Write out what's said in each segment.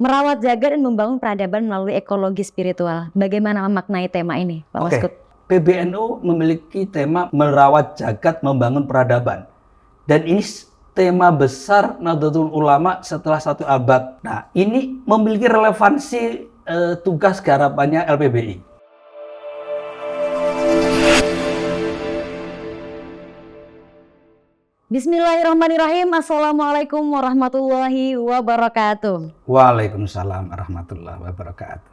merawat jagat dan membangun peradaban melalui ekologi spiritual. Bagaimana memaknai tema ini, Pak Maskut? PBNU memiliki tema merawat jagat, membangun peradaban. Dan ini tema besar Nahdlatul Ulama setelah 1 abad. Nah, ini memiliki relevansi tugas garapannya LPBI. Bismillahirrahmanirrahim. Assalamualaikum warahmatullahi wabarakatuh. Waalaikumsalam warahmatullahi wabarakatuh.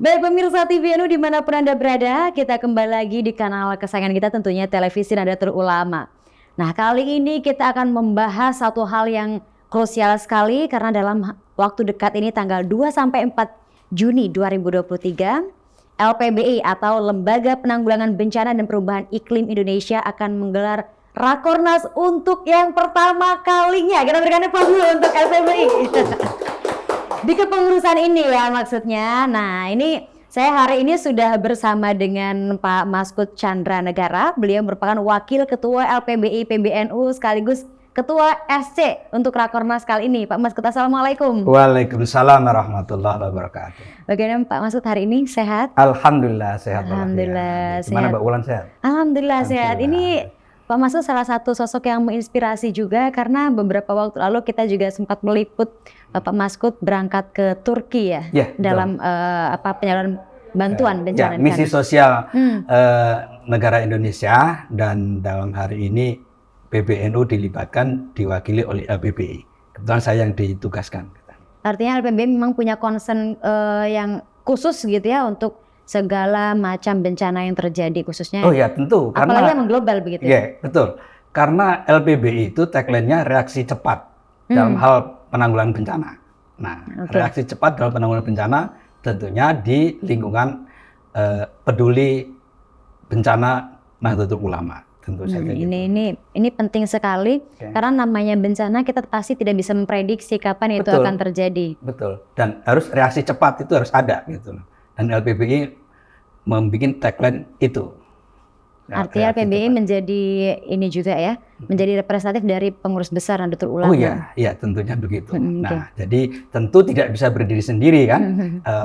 Baik pemirsa TVNU dimanapun Anda berada, kita kembali lagi di kanal kesayangan kita tentunya Televisi Nahdlatul Ulama. Nah, kali ini kita akan membahas satu hal yang krusial sekali karena dalam waktu dekat ini tanggal 2-4 Juni 2023, LPBI atau Lembaga Penanggulangan Bencana dan Perubahan Iklim Indonesia akan menggelar Rakornas untuk yang pertama kalinya. Kita berikan aplaus dulu untuk LPBI. Di kepengurusan ini ya maksudnya. Nah, ini saya hari ini sudah bersama dengan Pak Maskut Chandra Negara. Beliau merupakan Wakil Ketua LPBI PBNU sekaligus Ketua SC untuk Rakornas kali ini. Pak Maskut, assalamualaikum. Waalaikumsalam warahmatullahi wabarakatuh. Bagaimana Pak Maskut hari ini, sehat? Alhamdulillah sehat. Alhamdulillah sehat. Gimana Mbak Ulan sehat? Alhamdulillah sehat. Ini Pak Maskut salah satu sosok yang menginspirasi juga karena beberapa waktu lalu kita juga sempat meliput Pak Maskut berangkat ke Turki ya, dalam penyaluran bantuan bencana. Misi sosial negara Indonesia, dan dalam hari ini PBNU dilibatkan diwakili oleh LPBI. Kebetulan saya yang ditugaskan. Artinya LPBI memang punya concern yang khusus gitu ya untuk segala macam bencana yang terjadi khususnya. Oh ya tentu. Apalagi yang mengglobal begitu. Iya betul. Karena LPBI itu tagline-nya reaksi cepat dalam hal penanggulangan bencana. Nah, reaksi cepat dalam penanggulangan bencana tentunya di lingkungan peduli bencana Nahdlatul Ulama. Tentu saja. Ini penting sekali karena namanya bencana kita pasti tidak bisa memprediksi kapan itu akan terjadi. Betul. Dan harus reaksi cepat itu harus ada gitu. Dan LPBI membuat tagline itu. Artinya LPBI menjadi ini juga ya, menjadi representatif dari pengurus besar Nahdlatul Ulama. Oh iya, tentunya begitu. Nah, jadi tentu tidak bisa berdiri sendiri kan.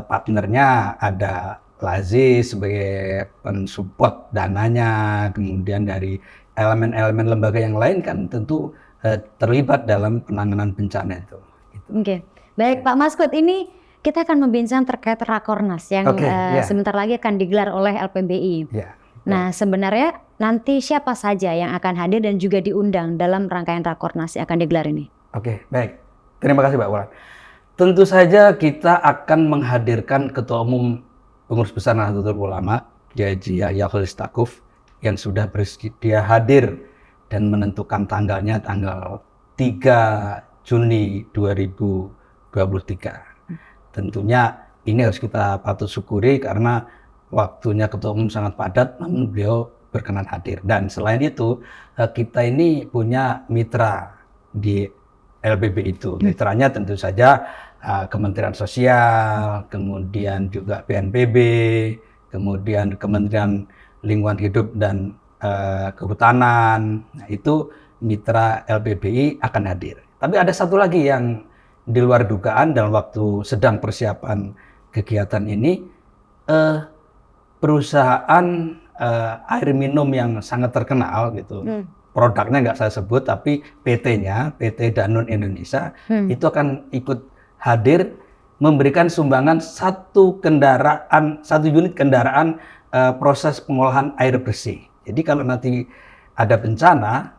Partnernya ada LAZI sebagai pensupport dananya, kemudian dari elemen-elemen lembaga yang lain kan tentu terlibat dalam penanganan bencana itu. Oke, baik Pak Maskut, ini kita akan membincang terkait Rakornas yang sebentar lagi akan digelar oleh LPBI. Nah, sebenarnya nanti siapa saja yang akan hadir dan juga diundang dalam rangkaian Rakornas yang akan digelar ini? Oke, baik. Terima kasih Mbak Wulan. Tentu saja kita akan menghadirkan Ketua Umum Pengurus Besar Nahdlatul Ulama, Haji Yahya Khalil Stakuf, yang sudah bersedia hadir dan menentukan tanggalnya tanggal 3 Juni 2023. Tentunya ini harus kita patut syukuri karena waktunya Ketua Umum sangat padat, namun beliau berkenan hadir. Dan selain itu, kita ini punya mitra di LPBI itu. Mitranya tentu saja Kementerian Sosial, kemudian juga BNPB, kemudian Kementerian Lingkungan Hidup dan Kehutanan. Nah, itu mitra LPBI akan hadir. Tapi ada satu lagi yang di luar dugaan dalam waktu sedang persiapan kegiatan ini, perusahaan air minum yang sangat terkenal gitu, produknya nggak saya sebut tapi PT-nya, PT Danone Indonesia, itu akan ikut hadir memberikan sumbangan satu unit kendaraan proses pengolahan air bersih. Jadi kalau nanti ada bencana,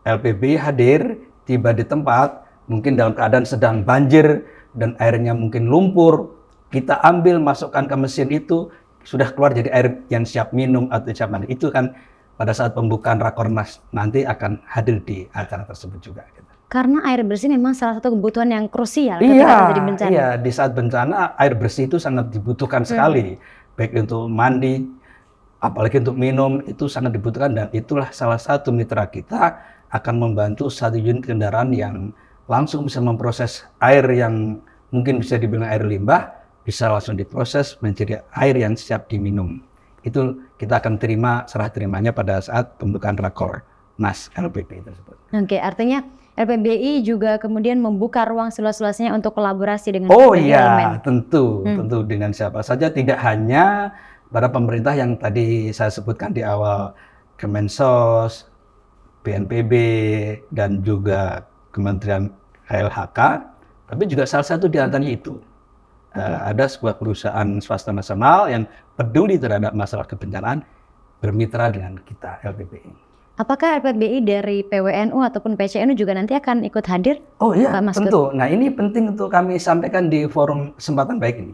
LPBI hadir, tiba di tempat, mungkin dalam keadaan sedang banjir dan airnya mungkin lumpur, kita ambil masukkan ke mesin itu, sudah keluar jadi air yang siap minum atau siap mandi. Itu kan pada saat pembukaan Rakornas nanti akan hadir di acara tersebut juga. Karena air bersih memang salah satu kebutuhan yang krusial ketika terjadi bencana. Iya, di saat bencana air bersih itu sangat dibutuhkan sekali, baik untuk mandi, apalagi untuk minum itu sangat dibutuhkan, dan itulah salah satu mitra kita akan membantu satu unit kendaraan yang langsung bisa memproses air yang mungkin bisa dibilang air limbah, bisa langsung diproses menjadi air yang siap diminum. Itu kita akan serah terimanya pada saat pembukaan Rakornas LPBI tersebut. Oke, artinya LPBI juga kemudian membuka ruang seluas-luasnya untuk kolaborasi dengan Oh berbagai iya, elemen. tentu dengan siapa saja, tidak hanya para pemerintah yang tadi saya sebutkan di awal, Kemensos, BNPB, dan juga Kementerian KLHK, tapi juga salah satu di antaranya itu. Ada sebuah perusahaan swasta nasional yang peduli terhadap masalah kebencanaan, bermitra dengan kita, LPBI. Apakah LPBI dari PWNU ataupun PCNU juga nanti akan ikut hadir? Oh iya, Pak Maskud? tentu. Nah ini penting untuk kami sampaikan di forum kesempatan baik ini.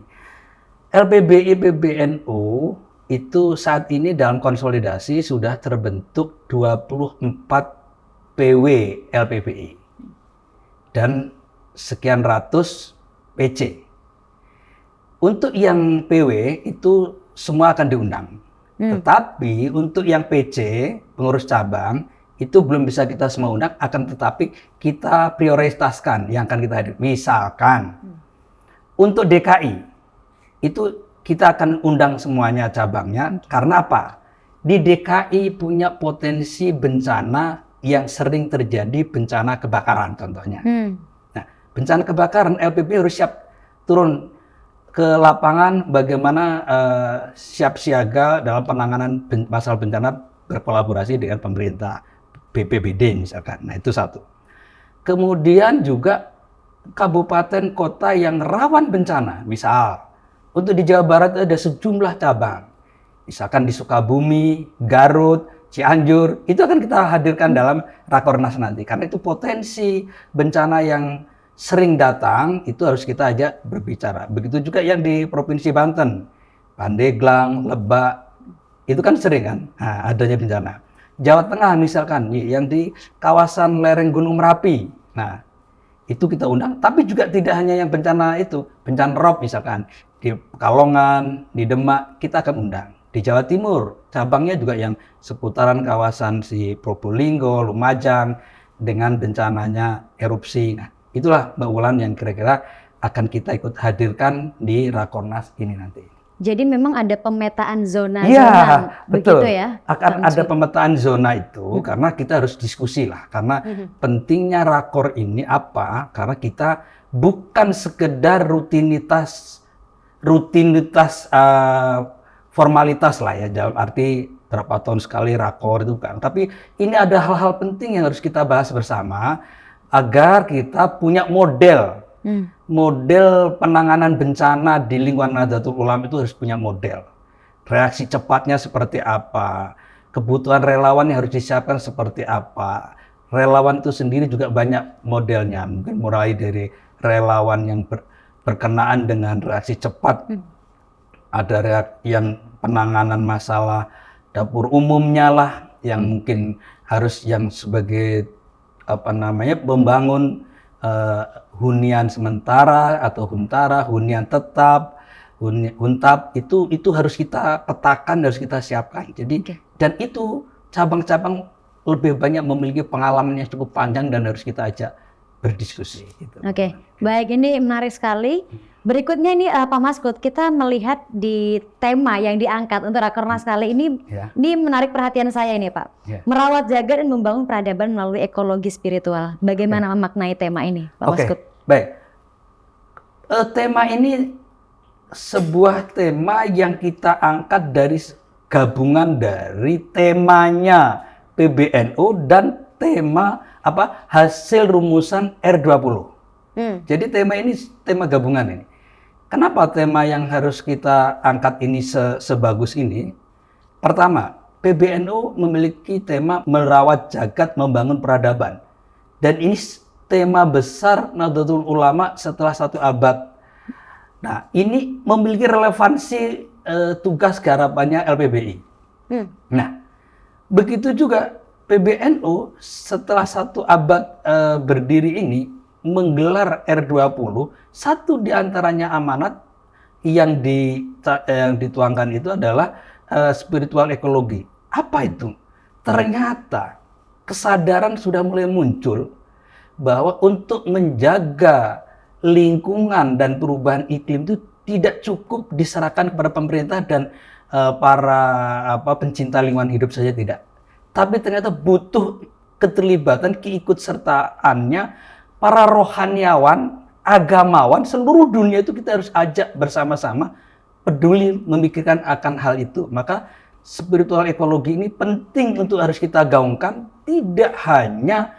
LPBI PBNU itu saat ini dalam konsolidasi sudah terbentuk 24 PW LPBI dan sekian ratus PC. Untuk yang PW itu semua akan diundang. Tetapi untuk yang PC, pengurus cabang, itu belum bisa kita semua undang, akan tetapi kita prioritaskan yang akan kita hadir. Misalkan untuk DKI, itu kita akan undang semuanya cabangnya. Karena apa? Di DKI punya potensi bencana yang sering terjadi, bencana kebakaran contohnya. Nah, bencana kebakaran LPBI harus siap turun ke lapangan bagaimana siap siaga dalam penanganan masalah bencana berkolaborasi dengan pemerintah, BPBD misalkan. Nah itu satu. Kemudian juga kabupaten kota yang rawan bencana, misal untuk di Jawa Barat ada sejumlah cabang, misalkan di Sukabumi, Garut, Cianjur, itu akan kita hadirkan dalam Rakornas nanti karena itu potensi bencana yang sering datang, itu harus kita ajak berbicara. Begitu juga yang di Provinsi Banten, Pandeglang, Lebak, itu kan sering kan adanya bencana. Jawa Tengah misalkan, yang di kawasan lereng Gunung Merapi. Nah, itu kita undang. Tapi juga tidak hanya yang bencana itu, bencana rob misalkan, di Pekalongan, di Demak, kita akan undang. Di Jawa Timur, cabangnya juga yang seputaran kawasan si Probolinggo, Lumajang, dengan bencananya erupsi. Nah, itulah Mbak Wulan yang kira-kira akan kita ikut hadirkan di Rakornas ini nanti. Jadi memang ada pemetaan zona-zona, Iya, betul. begitu ya? Akan ada pemetaan zona itu karena kita harus diskusi lah. Karena pentingnya rakor ini apa? Karena kita bukan sekedar rutinitas formalitas lah ya, dalam arti berapa tahun sekali rakor itu kan. Tapi ini ada hal-hal penting yang harus kita bahas bersama agar kita punya model penanganan bencana di lingkungan Nahdlatul Ulama. Itu harus punya model. Reaksi cepatnya seperti apa, kebutuhan relawan yang harus disiapkan seperti apa. Relawan itu sendiri juga banyak modelnya, mungkin mulai dari relawan yang berkenaan dengan reaksi cepat, ada yang penanganan masalah dapur umumnya lah, yang mungkin harus yang sebagai membangun hunian sementara atau hunian tetap, huntap, itu harus kita petakan, harus kita siapkan. Jadi dan itu cabang-cabang lebih banyak memiliki pengalaman yang cukup panjang dan harus kita ajak berdiskusi. Gitu. Oke, baik, ini menarik sekali. Berikutnya ini Pak Maskud, kita melihat di tema yang diangkat untuk Rakornas kali ini, ini menarik perhatian saya ini Pak. Merawat, jaga, dan membangun peradaban melalui ekologi spiritual. Bagaimana memaknai tema ini Pak Maskud? Baik, tema ini sebuah tema yang kita angkat dari gabungan dari temanya PBNU dan tema hasil rumusan R20. Jadi tema ini tema gabungan ini. Kenapa tema yang harus kita angkat ini sebagus ini? Pertama, PBNU memiliki tema merawat jagat membangun peradaban. Dan ini tema besar Nahdlatul Ulama setelah 1 abad. Nah, ini memiliki relevansi tugas garapannya LPBI. Nah, begitu juga PBNU setelah 1 abad berdiri ini menggelar R20, satu di antaranya amanat yang dituangkan itu adalah spiritual ekologi. Apa itu? Ternyata kesadaran sudah mulai muncul bahwa untuk menjaga lingkungan dan perubahan iklim itu tidak cukup diserahkan kepada pemerintah dan para pencinta lingkungan hidup saja, tidak. Tapi ternyata butuh keterlibatan, keikutsertaannya para rohaniawan, agamawan seluruh dunia itu kita harus ajak bersama-sama peduli memikirkan akan hal itu. Maka spiritual ekologi ini penting untuk harus kita gaungkan, tidak hanya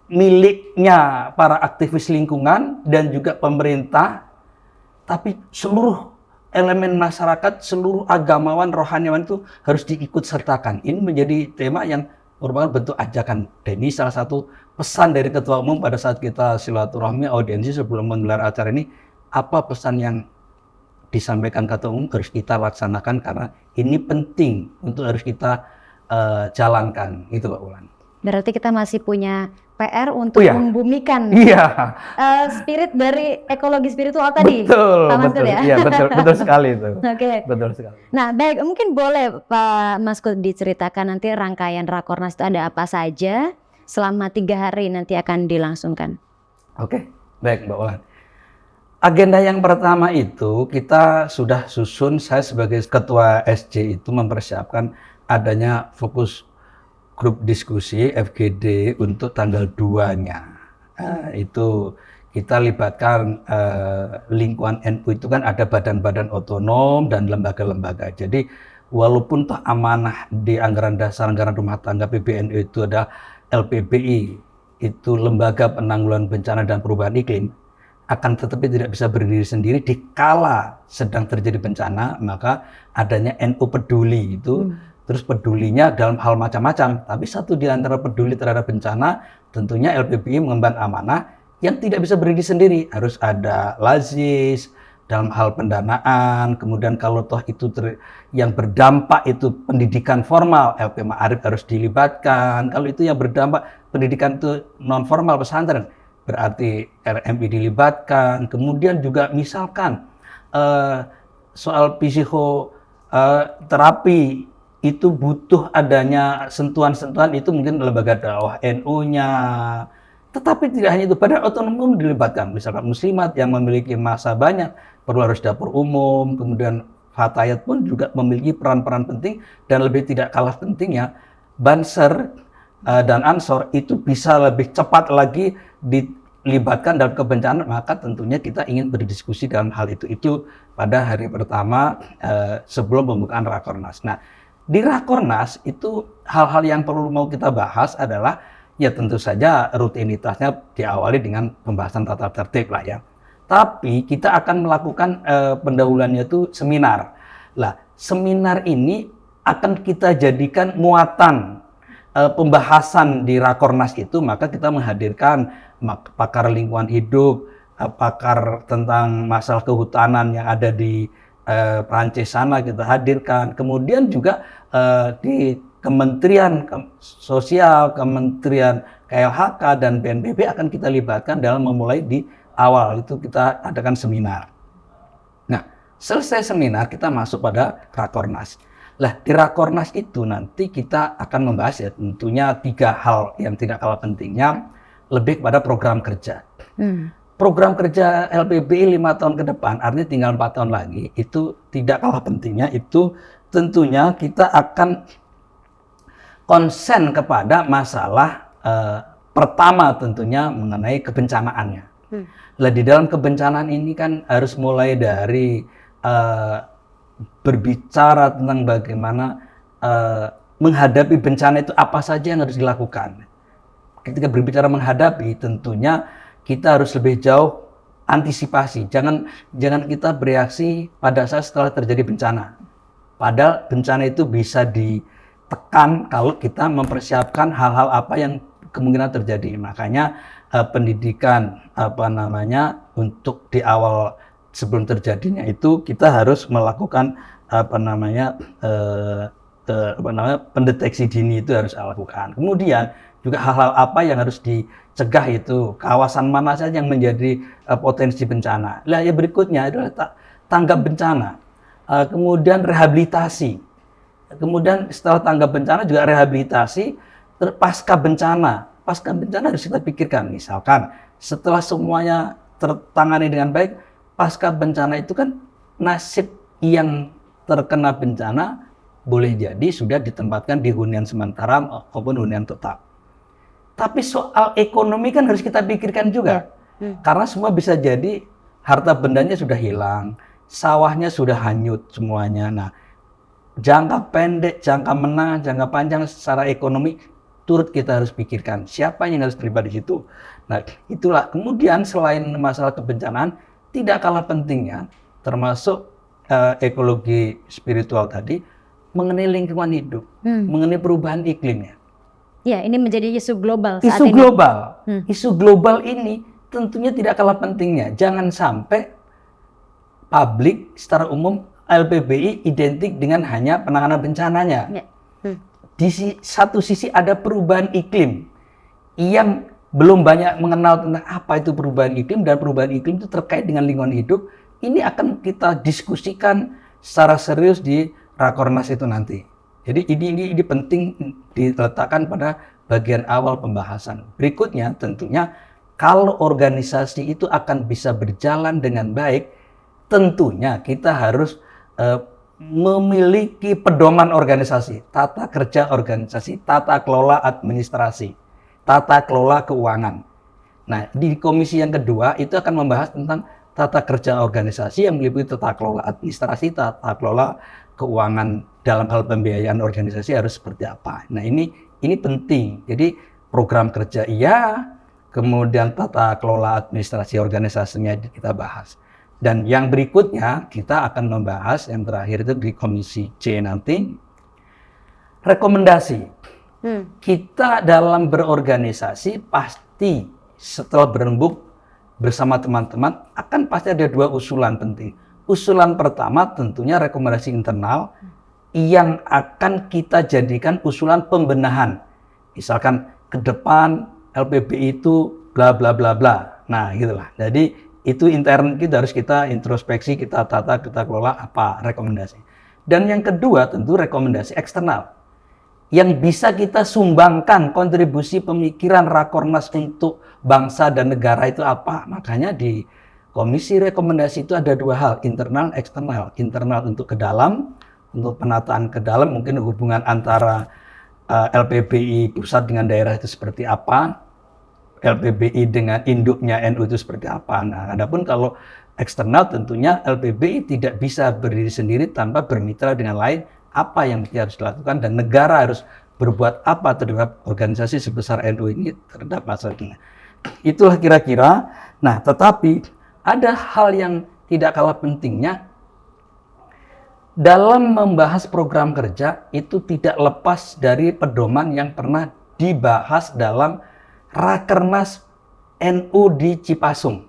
miliknya para aktivis lingkungan dan juga pemerintah, tapi seluruh elemen masyarakat, seluruh agamawan, rohaniawan itu harus diikut sertakan. Ini menjadi tema yang merupakan bentuk ajakan. Dan ini salah satu pesan dari Ketua Umum pada saat kita silaturahmi audiensi sebelum menggelar acara ini, apa pesan yang disampaikan Ketua Umum harus kita laksanakan karena ini penting untuk harus kita jalankan. Itu Pak Wulan. Berarti kita masih punya PR untuk membumikan spirit dari ekologi spiritual tadi. Betul, Pak betul. ya? Iya, betul sekali itu. Oke. Betul sekali. Nah, baik, mungkin boleh Pak Maskud diceritakan nanti rangkaian Rakornas itu ada apa saja selama 3 hari nanti akan dilangsungkan. Oke, baik Mbak Wulan. Agenda yang pertama itu kita sudah susun, saya sebagai Ketua SC itu mempersiapkan adanya fokus grup diskusi FGD untuk tanggal 2-nya. Itu kita libatkan lingkungan NU itu kan ada badan-badan otonom dan lembaga-lembaga. Jadi walaupun toh amanah di anggaran dasar anggaran rumah tangga PBNU itu ada LPBI, itu Lembaga Penanggulangan Bencana dan Perubahan Iklim, akan tetapi tidak bisa berdiri sendiri dikala sedang terjadi bencana, maka adanya NU Peduli itu. Terus pedulinya dalam hal macam-macam, tapi satu di antara peduli terhadap bencana, tentunya LPBI mengemban amanah yang tidak bisa berdiri sendiri. Harus ada lazis dalam hal pendanaan, kemudian kalau toh itu yang berdampak itu pendidikan formal, LP Ma'arif harus dilibatkan. Kalau itu yang berdampak pendidikan itu non formal pesantren, berarti RMI dilibatkan. Kemudian juga misalkan soal psikoterapi, itu butuh adanya sentuhan-sentuhan, itu mungkin lembaga dakwah NU-nya. Tetapi tidak hanya itu, badan otonom dilibatkan. Misalkan muslimat yang memiliki massa banyak, perlu harus dapur umum, kemudian Fatayat pun juga memiliki peran-peran penting, dan lebih tidak kalah pentingnya, Banser dan Ansor itu bisa lebih cepat lagi dilibatkan dalam kebencanaan. Maka tentunya kita ingin berdiskusi dalam hal itu pada hari pertama sebelum pembukaan Rakornas. Nah, di Rakornas itu hal-hal yang perlu mau kita bahas adalah ya tentu saja rutinitasnya diawali dengan pembahasan tata tertib lah ya. Tapi kita akan melakukan pendahuluannya itu seminar. Lah, seminar ini akan kita jadikan muatan pembahasan di Rakornas itu, maka kita menghadirkan pakar lingkungan hidup, pakar tentang masalah kehutanan yang ada di Prancis sana kita hadirkan. Kemudian juga di Kementerian Sosial, Kementerian KLHK dan BNPB akan kita libatkan dalam memulai di awal itu kita adakan seminar. Nah, selesai seminar kita masuk pada Rakornas. Lah, di Rakornas itu nanti kita akan membahas ya tentunya 3 hal yang tidak kalah pentingnya, lebih kepada program kerja. Program kerja LPBI 5 tahun ke depan, artinya tinggal 4 tahun lagi, itu tidak kalah pentingnya, itu tentunya kita akan konsen kepada masalah pertama tentunya mengenai kebencanaannya. Lah, di dalam kebencanaan ini kan harus mulai dari berbicara tentang bagaimana menghadapi bencana itu apa saja yang harus dilakukan. Ketika berbicara menghadapi, tentunya kita harus lebih jauh antisipasi. Jangan kita bereaksi pada saat setelah terjadi bencana. Padahal bencana itu bisa ditekan kalau kita mempersiapkan hal-hal apa yang kemungkinan terjadi. Makanya pendidikan untuk di awal sebelum terjadinya itu kita harus melakukan pendeteksi dini itu harus dilakukan. Kemudian juga hal-hal apa yang harus dicegah itu, kawasan mana saja yang menjadi potensi bencana. Nah, yang berikutnya adalah tanggap bencana, kemudian rehabilitasi, kemudian setelah tanggap bencana juga rehabilitasi, pasca bencana. Pasca bencana harus kita pikirkan, misalkan setelah semuanya tertangani dengan baik, pasca bencana itu kan nasib yang terkena bencana boleh jadi sudah ditempatkan di hunian sementara maupun hunian tetap. Tapi soal ekonomi kan harus kita pikirkan juga. Karena semua bisa jadi harta bendanya sudah hilang, sawahnya sudah hanyut semuanya. Nah, jangka pendek, jangka menengah, jangka panjang secara ekonomi turut kita harus pikirkan siapa yang harus terlibat di situ. Nah, itulah kemudian selain masalah kebencanaan, tidak kalah pentingnya termasuk ekologi spiritual tadi mengenai lingkungan hidup, mengenai perubahan iklimnya. Ya, ini menjadi isu global saat Isu ini. global, isu global ini tentunya tidak kalah pentingnya. Jangan sampai publik secara umum LPBI identik dengan hanya penanganan bencananya. Ya. Di satu sisi ada perubahan iklim yang belum banyak mengenal tentang apa itu perubahan iklim, dan perubahan iklim itu terkait dengan lingkungan hidup. Ini akan kita diskusikan secara serius di Rakornas itu nanti. Jadi ini penting diletakkan pada bagian awal pembahasan. Berikutnya tentunya kalau organisasi itu akan bisa berjalan dengan baik, tentunya kita harus memiliki pedoman organisasi, tata kerja organisasi, tata kelola administrasi, tata kelola keuangan. Nah, di komisi yang kedua itu akan membahas tentang tata kerja organisasi yang meliputi tata kelola administrasi, tata kelola keuangan dalam hal pembiayaan organisasi harus seperti apa. Nah, ini penting. Jadi program kerja iya, kemudian tata kelola administrasi organisasinya kita bahas. Dan yang berikutnya kita akan membahas yang terakhir itu di komisi C nanti, rekomendasi. Kita dalam berorganisasi pasti setelah berembuk bersama teman-teman akan pasti ada dua usulan penting. Usulan pertama tentunya rekomendasi internal yang akan kita jadikan usulan pembenahan. Misalkan ke depan LPBI itu bla bla bla bla. Nah, gitulah. Jadi itu intern kita harus kita introspeksi, kita tata, kita kelola apa rekomendasi. Dan yang kedua tentu rekomendasi eksternal yang bisa kita sumbangkan kontribusi pemikiran Rakornas untuk bangsa dan negara itu apa. Makanya di komisi rekomendasi itu ada dua hal, internal, eksternal. Internal untuk ke dalam, untuk penataan ke dalam, mungkin hubungan antara LPBI pusat dengan daerah itu seperti apa, LPBI dengan induknya NU itu seperti apa. Nah, adapun kalau eksternal tentunya LPBI tidak bisa berdiri sendiri tanpa bermitra dengan lain, apa yang harus dilakukan dan negara harus berbuat apa terhadap organisasi sebesar NU ini terhadap masalahnya. Itulah kira-kira. Nah, tetapi ada hal yang tidak kalah pentingnya dalam membahas program kerja itu tidak lepas dari pedoman yang pernah dibahas dalam Rakernas NU di Cipasung.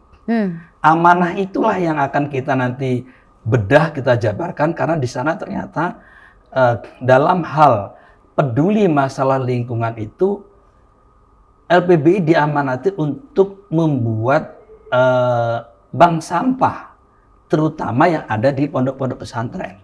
Amanah itulah yang akan kita nanti bedah, kita jabarkan karena di sana ternyata dalam hal peduli masalah lingkungan itu LPBI diamanati untuk membuat bank sampah, terutama yang ada di pondok-pondok pesantren.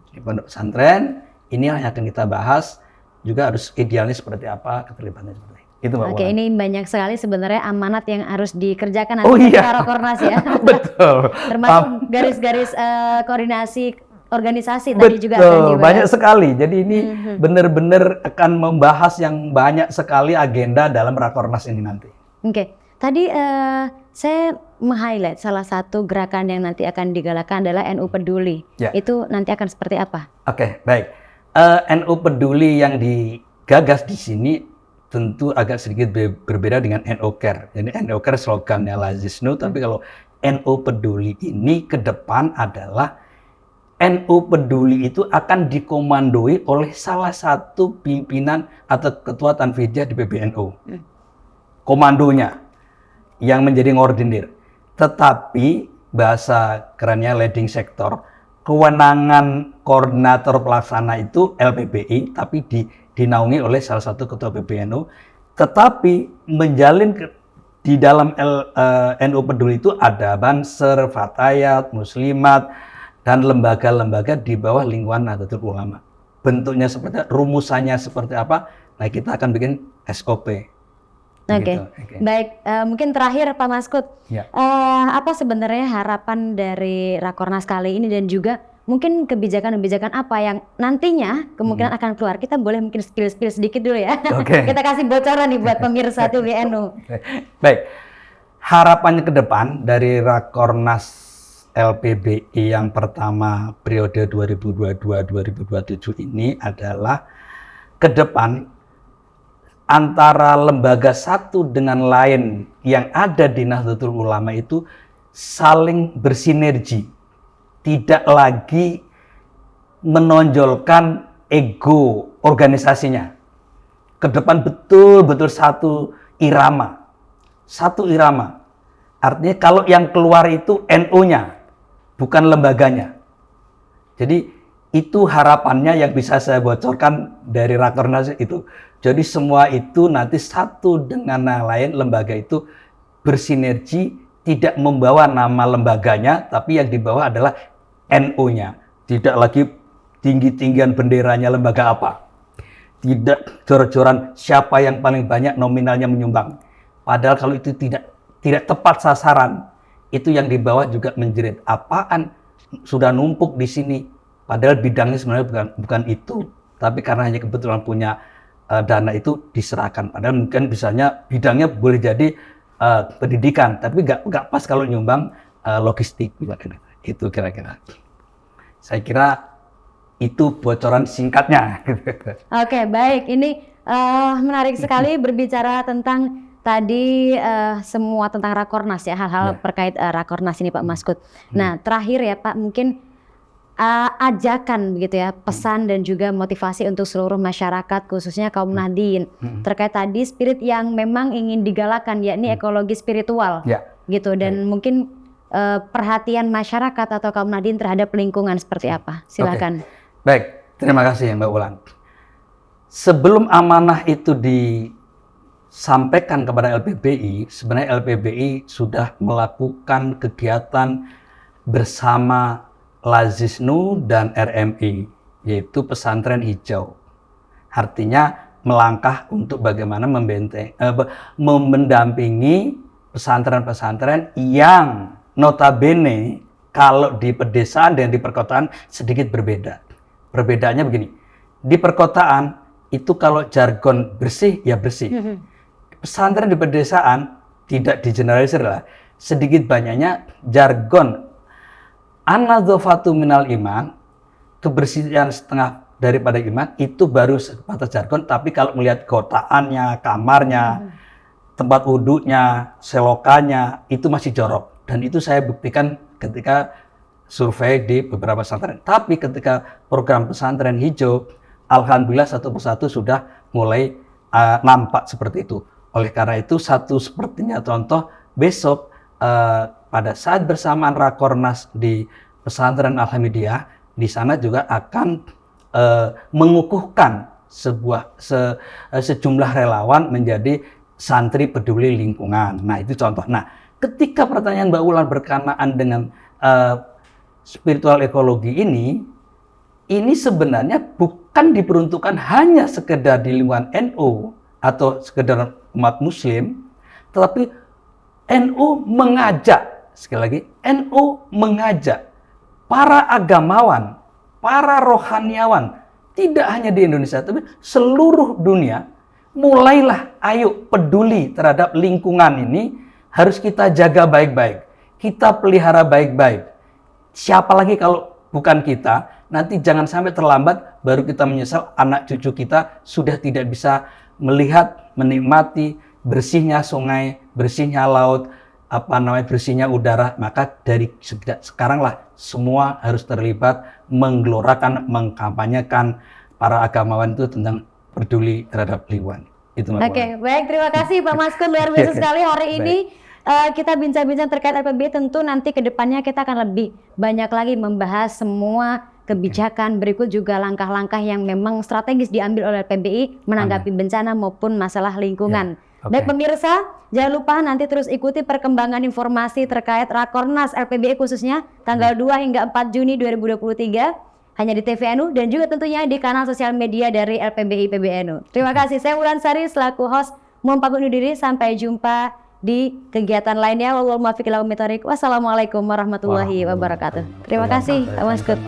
Di pondok pesantren, inilah yang akan kita bahas, juga harus idealnya seperti apa, keterlibatannya seperti itu. Oke, ini banyak sekali sebenarnya amanat yang harus dikerjakan nanti secara Rakornas ya. Betul. Termasuk garis-garis koordinasi organisasi tadi juga akan dibahas. Banyak sekali. Jadi ini benar-benar akan membahas yang banyak sekali agenda dalam Rakornas ini nanti. Oke. Tadi saya meng-highlight salah satu gerakan yang nanti akan digalakkan adalah NU Peduli. Ya. Itu nanti akan seperti apa? Oke, baik. NU Peduli yang digagas di sini tentu agak sedikit berbeda dengan NU Care. Jadi NU Care slogannya Lazisnu, tapi kalau NU Peduli ini ke depan adalah NU Peduli itu akan dikomandoi oleh salah satu pimpinan atau ketua Tanfidiyah di PBNU. Komandonya yang menjadi ngordinir. Tetapi bahasa kerennya leading sector, kewenangan koordinator pelaksana itu LPBI, tapi dinaungi oleh salah satu ketua PBNU. Tetapi menjalin di dalam NU Peduli itu ada Banser, Fatayat, Muslimat, dan lembaga-lembaga di bawah lingkungan Nahdlatul Ulama. Bentuknya seperti apa, rumusannya seperti apa, nah kita akan bikin SOP. Oke. Baik, mungkin terakhir Pak Maskut, apa sebenarnya harapan dari Rakornas kali ini dan juga mungkin kebijakan-kebijakan apa yang nantinya kemungkinan akan keluar. Kita boleh mungkin spill sedikit dulu ya. Oke. Kita kasih bocoran nih buat pemirsa TVNU. Baik, harapannya ke depan dari Rakornas LPBI yang pertama periode 2022-2027 ini adalah ke depan antara lembaga satu dengan lain yang ada di Nahdlatul Ulama itu saling bersinergi, tidak lagi menonjolkan ego organisasinya. Ke depan betul-betul satu irama. Satu irama. Artinya kalau yang keluar itu NU-nya, bukan lembaganya. Jadi itu harapannya yang bisa saya bocorkan dari Rakornas itu. Jadi semua itu nanti satu dengan yang lain, lembaga itu bersinergi, tidak membawa nama lembaganya, tapi yang dibawa adalah NU-nya. Tidak lagi tinggi-tinggian benderanya lembaga apa. Tidak jor-joran siapa yang paling banyak nominalnya menyumbang. Padahal kalau itu tidak tepat sasaran, itu yang dibawa juga menjerit. Apaan sudah numpuk di sini? Padahal bidangnya sebenarnya bukan itu. Tapi karena hanya kebetulan punya dana itu diserahkan. Padahal mungkin misalnya bidangnya boleh jadi pendidikan, tapi nggak pas kalau nyumbang logistik. Itu kira-kira. Saya kira itu bocoran singkatnya. Oke, baik. Ini menarik sekali berbicara tentang tadi semua tentang Rakornas ya, hal-hal terkait Rakornas ini Pak Maskud. Nah, terakhir ya Pak, mungkin ajakan begitu ya, pesan dan juga motivasi untuk seluruh masyarakat khususnya kaum Nahdien terkait tadi spirit yang memang ingin digalakan, yakni ekologi spiritual gitu, dan mungkin perhatian masyarakat atau kaum Nahdien terhadap lingkungan seperti apa? Silakan. Baik, terima kasih Mbak Ulan. Sebelum amanah itu disampaikan kepada LPBI, sebenarnya LPBI sudah melakukan kegiatan bersama Lazisnu dan RMI, yaitu pesantren hijau. Artinya melangkah untuk bagaimana mendampingi pesantren-pesantren yang notabene kalau di pedesaan dan di perkotaan sedikit berbeda. Perbedaannya begini, di perkotaan itu kalau jargon bersih ya bersih. Pesantren di pedesaan tidak digeneralisir lah, sedikit banyaknya jargon an-nadzafatu minal iman, kebersihan setengah daripada iman, itu baru sebatas jargon. Tapi kalau melihat kotaannya, kamarnya, tempat wudhunya, selokannya, itu masih jorok. Dan itu saya buktikan ketika survei di beberapa pesantren. Tapi ketika program pesantren hijau, alhamdulillah satu persatu sudah mulai nampak seperti itu. Oleh karena itu, satu sepertinya contoh besok pada saat bersamaan Rakornas di pesantren Al-Hamidiyah, di sana juga akan mengukuhkan sejumlah relawan menjadi santri peduli lingkungan. Nah, itu contoh. Nah, ketika pertanyaan Mbak Ulan berkenaan dengan spiritual ekologi ini sebenarnya bukan diperuntukkan hanya sekedar di lingkungan NU atau sekedar umat Muslim, tetapi NU mengajak, sekali lagi, NU mengajak para agamawan, para rohaniawan, tidak hanya di Indonesia, tapi seluruh dunia, mulailah ayo peduli terhadap lingkungan ini, harus kita jaga baik-baik, kita pelihara baik-baik. Siapa lagi kalau bukan kita, nanti jangan sampai terlambat, baru kita menyesal anak cucu kita sudah tidak bisa melihat, menikmati bersihnya sungai, bersihnya laut, bersihnya udara. Maka dari sekaranglah semua harus terlibat menggelorakan, mengkampanyekan para agamawan itu tentang peduli terhadap lingkungan. Oke, baik, terima kasih Pak Maskud, luar biasa sekali hari ini. Kita bincang-bincang terkait LPBI, tentu nanti ke depannya kita akan lebih banyak lagi membahas semua kebijakan, berikut juga langkah-langkah yang memang strategis diambil oleh LPBI menanggapi bencana maupun masalah lingkungan. Baik pemirsa, jangan lupa nanti terus ikuti perkembangan informasi terkait Rakornas LPBI khususnya tanggal 2 hingga 4 Juni 2023 hanya di TVNU dan juga tentunya di kanal sosial media dari LPBI PBNU. Terima kasih, saya Wulan Sari selaku host mohon pamit undur diri, sampai jumpa di kegiatan lainnya. Wassalamualaikum warahmatullahi wabarakatuh. Terima kasih Pak Maskud.